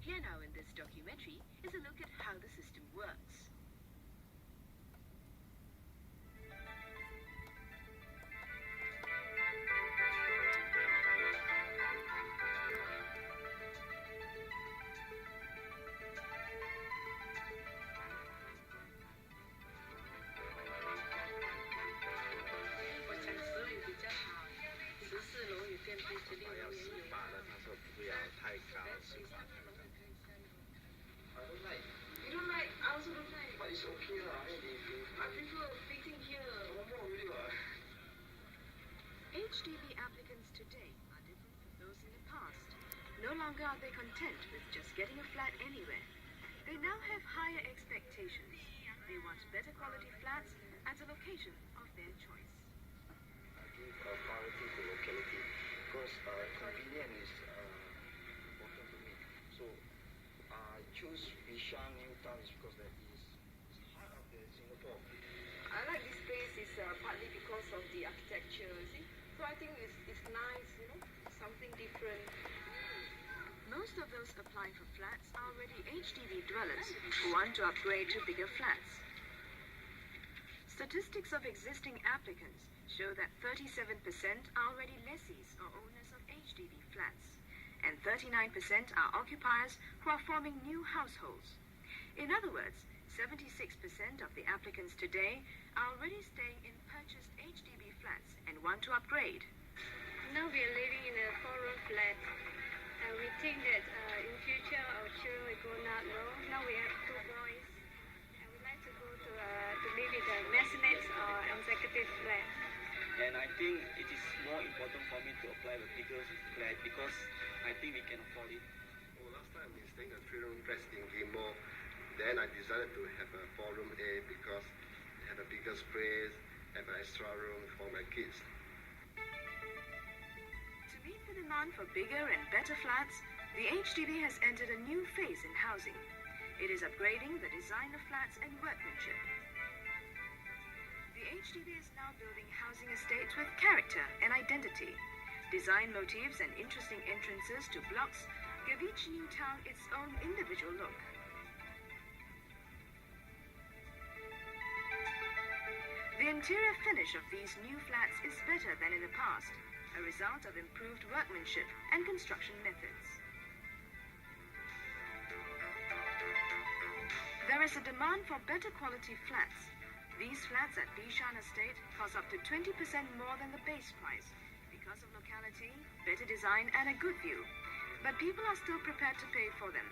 Here now in this documentary is a look at how the system works. You don't like? I also don't like. But it's okay lah. I prefer fitting here. One more already lah. HDB applicants today are different from those in the past. No longer are they content with just getting a flat anywhere. They now have higher expectations. They want better quality flats at a location of their choice. I give priority to locality because convenience is important to me. So I choose Bishan New Town because that is heart of the Singapore. I like this place is partly because of the architecture, you see. So I think it's nice, you know, something different. Most of those applying for flats are already HDB dwellers who want to upgrade to bigger flats. Statistics of existing applicants show that 37% are already lessees or owners of HDB flats, and 39% are occupiers who are forming new households. In other words, 76% of the applicants today are already staying in purchased HDB flats and want to upgrade. Now we are living in a 4-room flat. We think that in future our children will grow up. Now we have 2 boys, and we like to go to live in the maisonette or executive flat. And I think it is more important for me to apply the bigger flat because I think we can afford it. Oh, last time we staying a 3-room flat in Gilmore. Then I decided to have a 4-room A because it had a bigger space, have an extra room for my kids. To meet the demand for bigger and better flats, the HDB has entered a new phase in housing. It is upgrading the design of flats and workmanship. The HDB is now building housing estates with character and identity. Design motifs and interesting entrances to blocks give each new town its own individual look. The interior finish of these new flats is better than in the past, a result of improved workmanship and construction methods. There is a demand for better quality flats. These flats at Bishan Estate cost up to 20% more than the base price because of locality, better design and a good view. But people are still prepared to pay for them.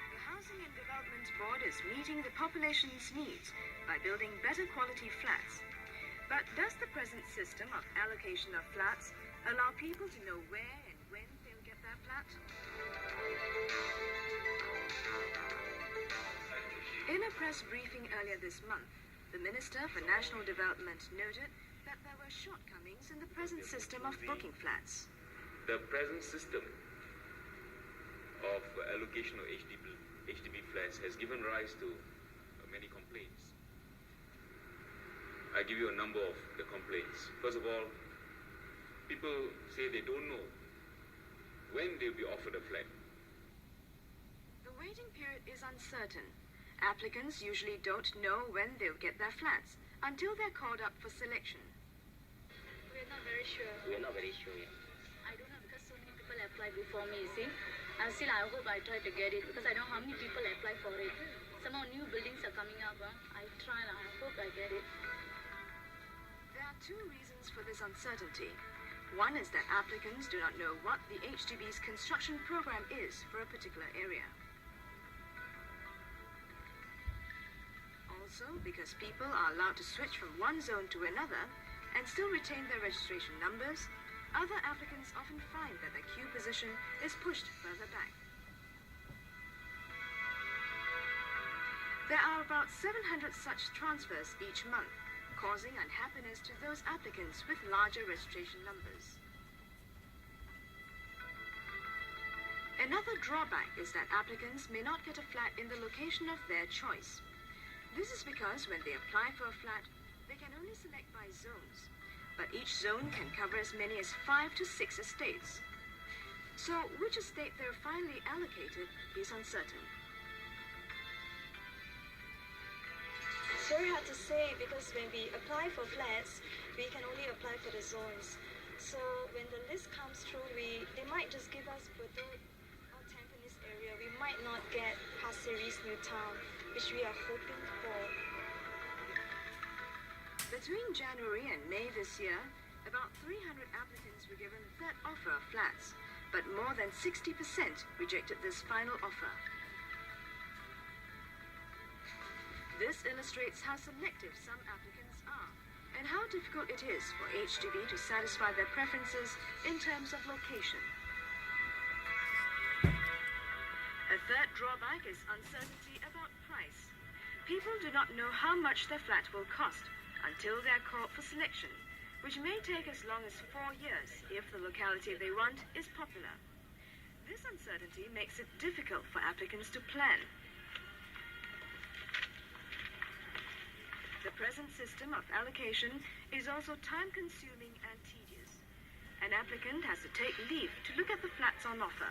The Housing and Development Board is meeting the population's needs by building better quality flats. But does the present system of allocation of flats allow people to know where and when they'll get their flat? In a press briefing earlier this month, the Minister for National Development noted that there were shortcomings in the present system of booking flats. The present system of allocation of HDB flats has given rise to many complaints. I give you a number of the complaints. First of all, people say they don't know when they'll be offered a flat. The waiting period is uncertain. Applicants usually don't know when they'll get their flats until they're called up for selection. We're not very sure. We're not very sure yet. I don't know because so many people apply before me, you see. And still I hope I try to get it because I don't know how many people apply for it. Some more new buildings are coming up. I try and I hope I get it. There are 2 reasons for this uncertainty. One is that applicants do not know what the HDB's construction program is for a particular area. Also, because people are allowed to switch from one zone to another and still retain their registration numbers, other applicants often find that their queue position is pushed further back. There are about 700 such transfers each month, causing unhappiness to those applicants with larger registration numbers. Another drawback is that applicants may not get a flat in the location of their choice. This is because when they apply for a flat, they can only select by zones. but each zone can cover as many as 5 to 6 estates. So which estate they're finally allocated is uncertain. It's very hard to say because when we apply for flats, we can only apply for the zones. So when the list comes through, they might just give us Bedok or Tampines area. We might not get Pasir Ris New Town, which we are hoping for. Between January and May this year, about 300 applicants were given a third offer of flats, but more than 60% rejected this final offer. This illustrates how selective some applicants are and how difficult it is for HDB to satisfy their preferences in terms of location. A third drawback is uncertainty about price. People do not know how much their flat will cost until they are called for selection, which may take as long as 4 years if the locality they want is popular. This uncertainty makes it difficult for applicants to plan. The present system of allocation is also time-consuming and tedious. An applicant has to take leave to look at the flats on offer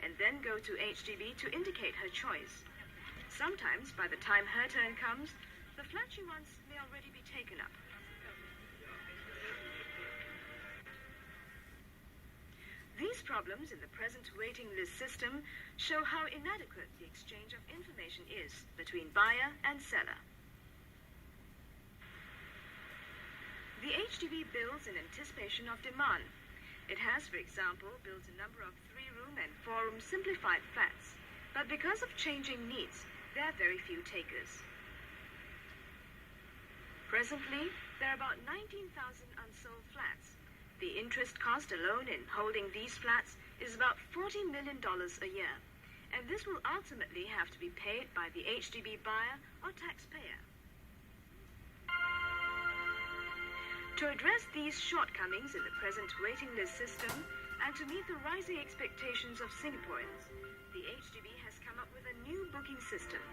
and then go to HDB to indicate her choice. Sometimes, by the time her turn comes, the flat she wants may already be taken up. These problems in the present waiting list system show how inadequate the exchange of information is between buyer and seller. The HDB builds in anticipation of demand. It has, for example, built a number of 3-room and 4-room simplified flats, but because of changing needs, there are very few takers. Presently, there are about 19,000 unsold flats. The interest cost alone in holding these flats is about $40 million a year, and this will ultimately have to be paid by the HDB buyer or taxpayer. To address these shortcomings in the present waiting list system and to meet the rising expectations of Singaporeans, the HDB has come up with a new booking system.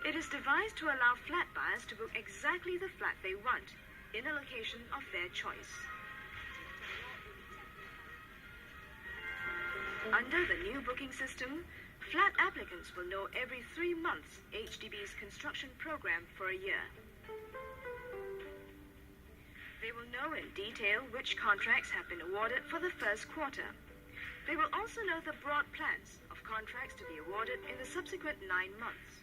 It is devised to allow flat buyers to book exactly the flat they want in a location of their choice. Under the new booking system, flat applicants will know every 3 months HDB's construction program for a year. They will know in detail which contracts have been awarded for the first quarter. They will also know the broad plans of contracts to be awarded in the subsequent 9 months.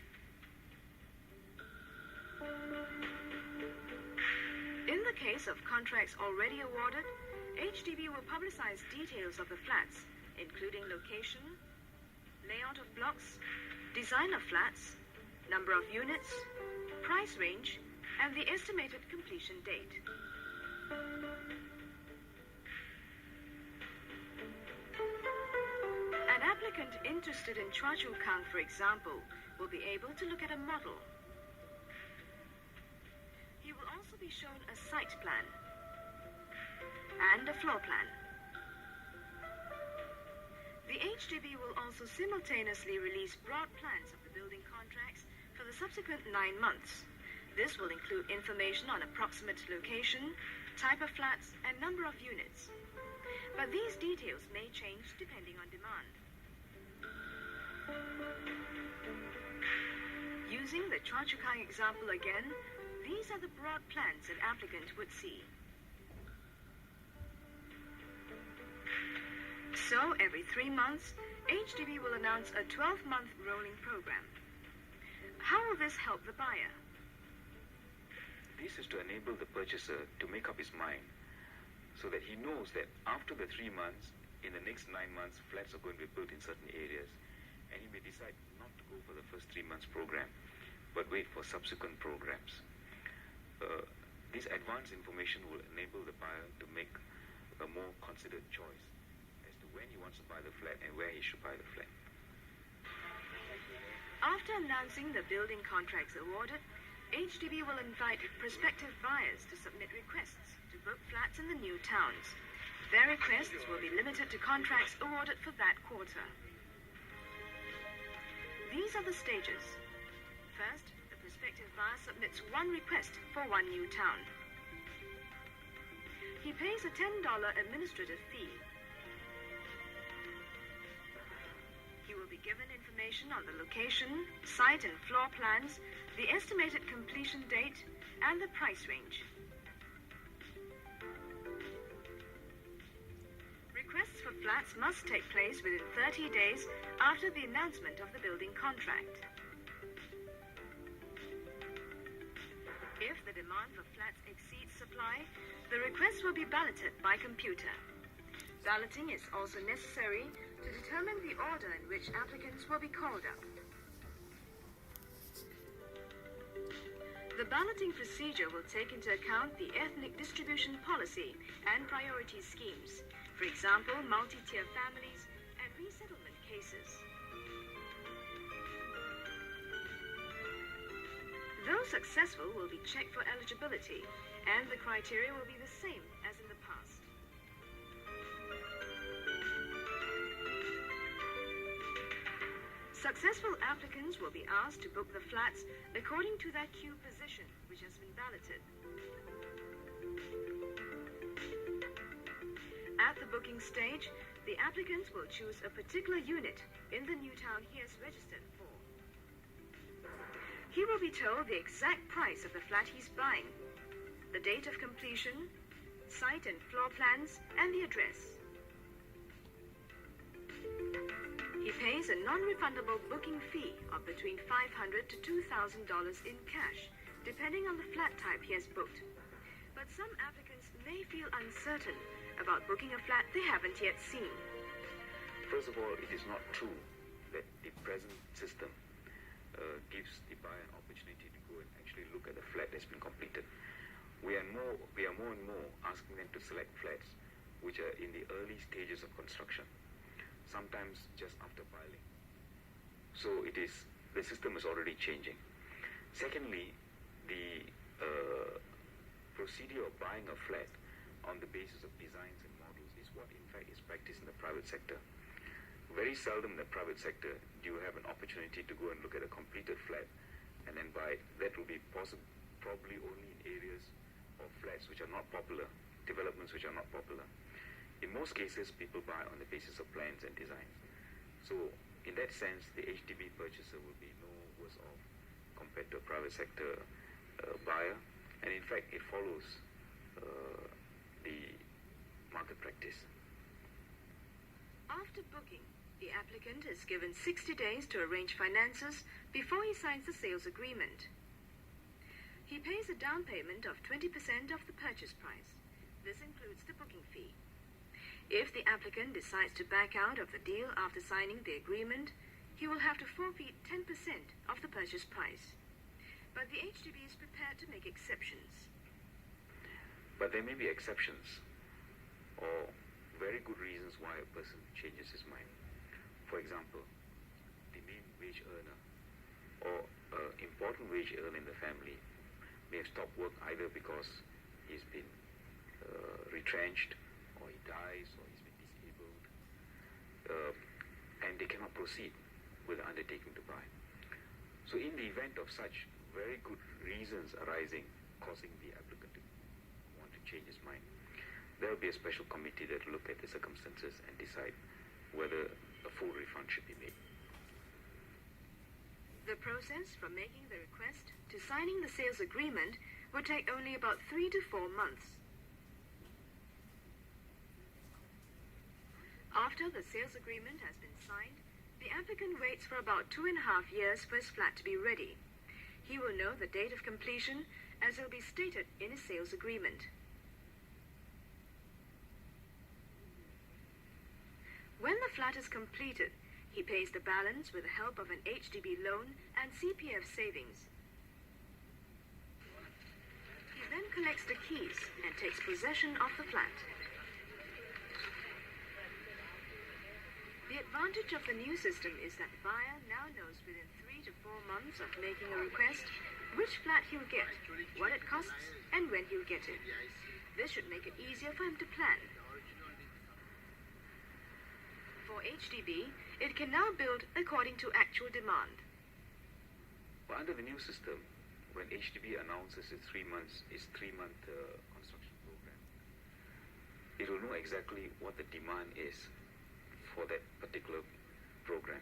In the case of contracts already awarded, HDB will publicize details of the flats, including location, layout of blocks, design of flats, number of units, price range, and the estimated completion date. An applicant interested in Choa Chu Kang, for example, will be able to look at a model. He will also be shown a site plan and a floor plan. The HDB will also simultaneously release broad plans of the building contracts for the subsequent 9 months. This will include information on approximate location, type of flats, and number of units. But these details may change depending on demand. Using the Choa Chu Kang example again, these are the broad plans an applicant would see. So, every 3 months, HDB will announce a 12-month rolling program. How will this help the buyer? This is to enable the purchaser to make up his mind so that he knows that after the 3 months, in the next 9 months, flats are going to be built in certain areas, and he may decide not to go for the first 3 months program, but wait for subsequent programs. This advanced information will enable the buyer to make a more considered choice as to when he wants to buy the flat and where he should buy the flat. After announcing the building contracts awarded, HDB will invite prospective buyers to submit requests to book flats in the new towns. Their requests will be limited to contracts awarded for that quarter. These are the stages. First, the prospective buyer submits 1 request for 1 new town. pays a $10 administrative fee. He will be given information on the location, site and floor plans, the estimated completion date, and the price range. Requests for flats must take place within 30 days after the announcement of the building contract. If the demand for flats exceeds supply, the request will be balloted by computer. Balloting is also necessary to determine the order in which applicants will be called up. The balloting procedure will take into account the ethnic distribution policy and priority schemes, for example, multi-tier families and resettlement cases. Those successful will be checked for eligibility, and the criteria will be the same as in the past. Successful applicants will be asked to book the flats according to their queue position, which has been balloted. At the booking stage, the applicant will choose a particular unit in the new town he has registered for. He will be told the exact price of the flat he's buying, the date of completion, site and floor plans, and the address. He pays a non-refundable booking fee of between $500 to $2,000 in cash, depending on the flat type he has booked. But some applicants may feel uncertain about booking a flat they haven't yet seen. First of all, it is not true that the present system gives the buyer an opportunity to go and actually look at the flat that's been completed. We are more and more asking them to select flats which are in the early stages of construction, sometimes just after filing. So the system is already changing. Secondly, the procedure of buying a flat on the basis of designs and models is what in fact is practiced in the private sector. Very seldom in the private sector do you have an opportunity to go and look at a completed flat and then buy it. That will be probably only in areas of flats which are not popular, developments which are not popular. In most cases, people buy on the basis of plans and designs. So, in that sense, the HDB purchaser will be no worse off compared to a private sector buyer. And in fact, it follows the market practice. After booking, the applicant is given 60 days to arrange finances before he signs the sales agreement. He pays a down payment of 20% of the purchase price. This includes the booking fee. If the applicant decides to back out of the deal after signing the agreement, he will have to forfeit 10% of the purchase price. But the HDB is prepared to make exceptions. But there may be exceptions or very good reasons why a person changes his mind. For example, the main wage earner or important wage earner in the family may have stopped work either because he's been retrenched, or he dies, or he's been disabled, and they cannot proceed with the undertaking to buy. So in the event of such very good reasons arising, causing the applicant to want to change his mind, there will be a special committee that will look at the circumstances and decide whether a full refund should be made. The process from making the request to signing the sales agreement will take only about 3 to 4 months. After the sales agreement has been signed, the applicant waits for about 2.5 years for his flat to be ready. He will know the date of completion as it will be stated in his sales agreement. When the flat is completed, he pays the balance with the help of an HDB loan and CPF savings. He then collects the keys and takes possession of the flat. The advantage of the new system is that the buyer now knows within 3 to 4 months of making a request which flat he'll get, what it costs, and when he'll get it. This should make it easier for him to plan. For HDB, it can now build according to actual demand. Well, under the new system, when HDB announces its 3-month construction program, exactly what the demand is for that particular program.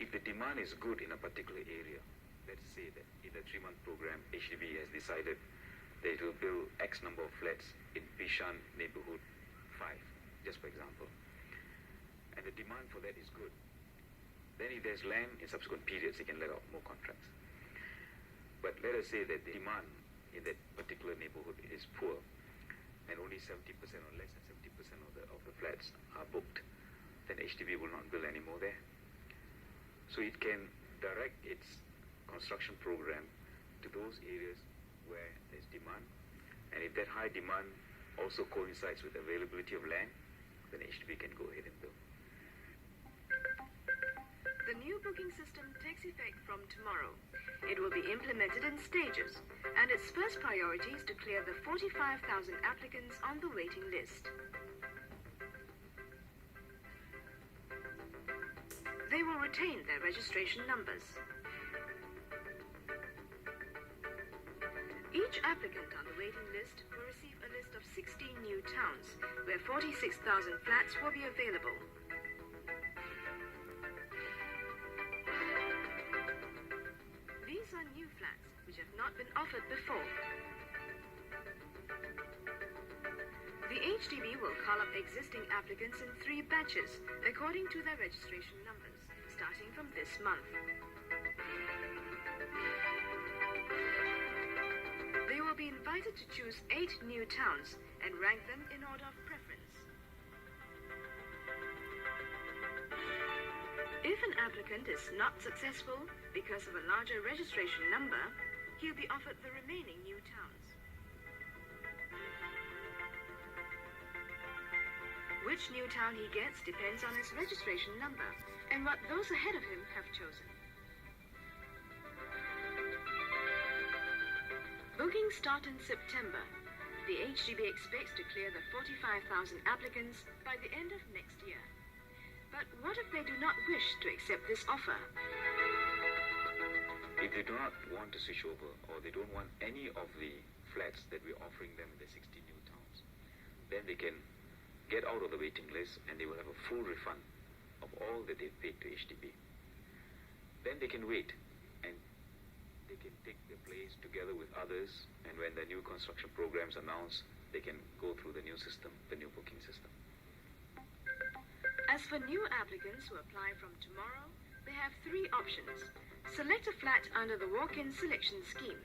If the demand is good in a particular area, let's say that in the 3-month program, HDB has decided that it will build X number of flats in Bishan neighborhood 5, just for example, and the demand for that is good, then if there's land in subsequent periods, they can let out more contracts. But let us say that the demand in that particular neighborhood is poor, and only 70% or less than 70% of the flats are booked, then HDB will not build any more there. So it can direct its construction program to those areas where there's demand, and if that high demand also coincides with availability of land, then HDB can go ahead and build. The new booking system takes effect from tomorrow. It will be implemented in stages, and its first priority is to clear the 45,000 applicants on the waiting list. They will retain their registration numbers. Each applicant on the waiting list will receive a list of 16 new towns where 46,000 flats will be available. These are new flats which have not been offered before. The HDB will call up existing applicants in 3 batches according to their registration numbers, starting from this month. They will be invited to choose 8 new towns and rank them in order of preference. If an applicant is not successful because of a larger registration number, he'll be offered the remaining new towns. Which new town he gets depends on his registration number and what those ahead of him have chosen. Bookings start in September. The HDB expects to clear the 45,000 applicants by the end of next year. But what if they do not wish to accept this offer? If they do not want to switch over, or they don't want any of the flats that we're offering them in the 60 new towns, then they can get out of the waiting list and they will have a full refund of all that they've paid to HDB. Then they can wait and they can take their place together with others, and when the new construction programs announced, they can go through the new system, the new booking system. As for new applicants who apply from tomorrow, they have 3 options. Select a flat under the walk-in selection scheme.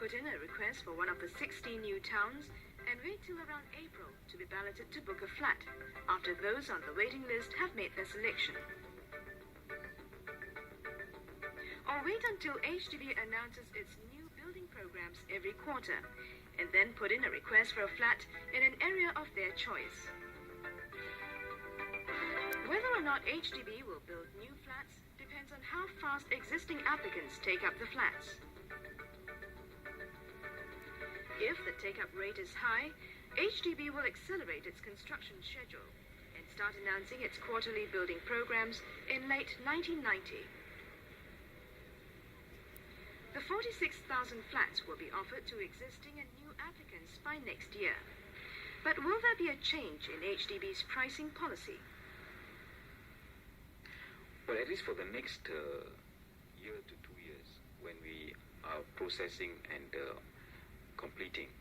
Put in a request for one of the 16 new towns and wait till around April to be balloted to book a flat, after those on the waiting list have made their selection. Or wait until HDB announces its new building programs every quarter, and then put in a request for a flat in an area of their choice. Whether or not HDB will build new flats depends on how fast existing applicants take up the flats. If the take-up rate is high, HDB will accelerate its construction schedule and start announcing its quarterly building programs in late 1990. The 46,000 flats will be offered to existing and new applicants by next year. But will there be a change in HDB's pricing policy? Well, at least for the next year to 2 years, when we are processing and completing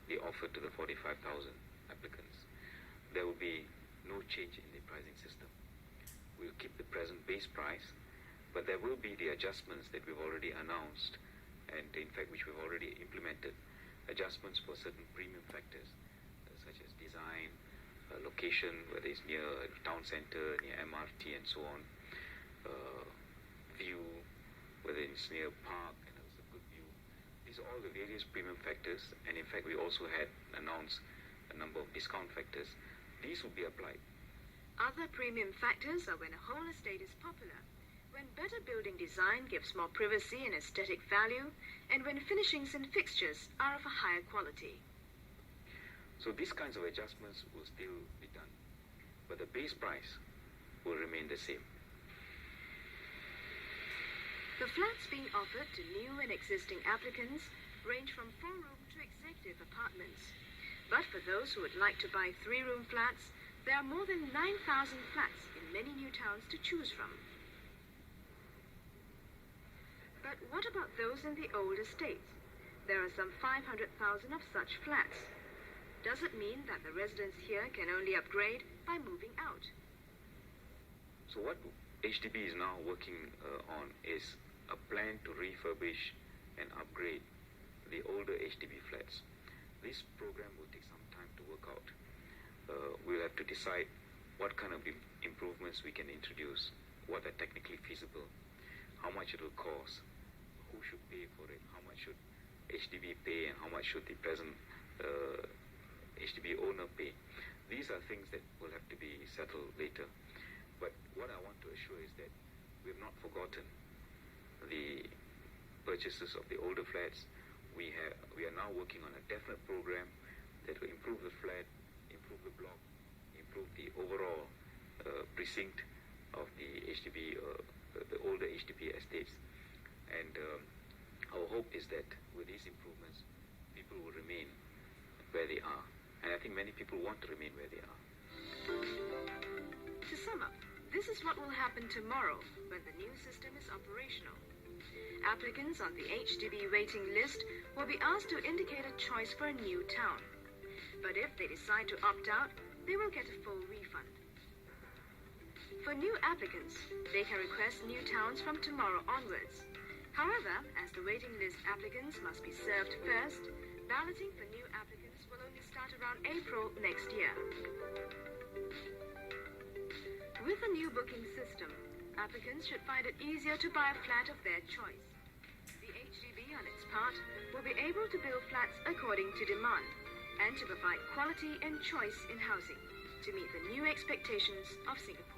the offer to the 45,000 applicants, there will be no change in the pricing system. We'll keep the present base price, but there will be the adjustments that we've already announced, and in fact which we've already implemented, adjustments for certain premium factors such as design, location, whether it's near a town center, near MRT and so on, view, whether it's near a park and it's a good view. These are all the various premium factors, and in fact we also had announced a number of discount factors. These will be applied. Other premium factors are when a whole estate is popular, when better building design gives more privacy and aesthetic value, and when finishings and fixtures are of a higher quality. So these kinds of adjustments will still be done, but the base price will remain the same. The flats being offered to new and existing applicants range from 4-room to executive apartments. But for those who would like to buy 3-room flats, there are more than 9,000 flats in many new towns to choose from. But what about those in the old estates? There are some 500,000 of such flats. Does it mean that the residents here can only upgrade by moving out? So what HDB is now working on is a plan to refurbish and upgrade the older HDB flats. This program will take some time to work out. We'll have to decide what kind of improvements we can introduce, what are technically feasible, how much it will cost, who should pay for it, how much should HDB pay, and how much should the present HDB owner pay. These are things that will have to be settled later. But what I want to assure is that we have not forgotten the purchases of the older flats. We are now working on a definite program that will improve the flat, improve the block, improve the overall precinct of the HDB, the older HDB estates. And our hope is that with these improvements, people will remain where they are. And I think many people want to remain where they are. To sum up, this is what will happen tomorrow when the new system is operational. Applicants on the HDB waiting list will be asked to indicate a choice for a new town. But if they decide to opt out, they will get a full refund. For new applicants, they can request new towns from tomorrow onwards. However, as the waiting list applicants must be served first, balloting for new applicants will only start around April next year. With the new booking system, applicants should find it easier to buy a flat of their choice. The HDB, on its part, will be able to build flats according to demand and to provide quality and choice in housing to meet the new expectations of Singapore.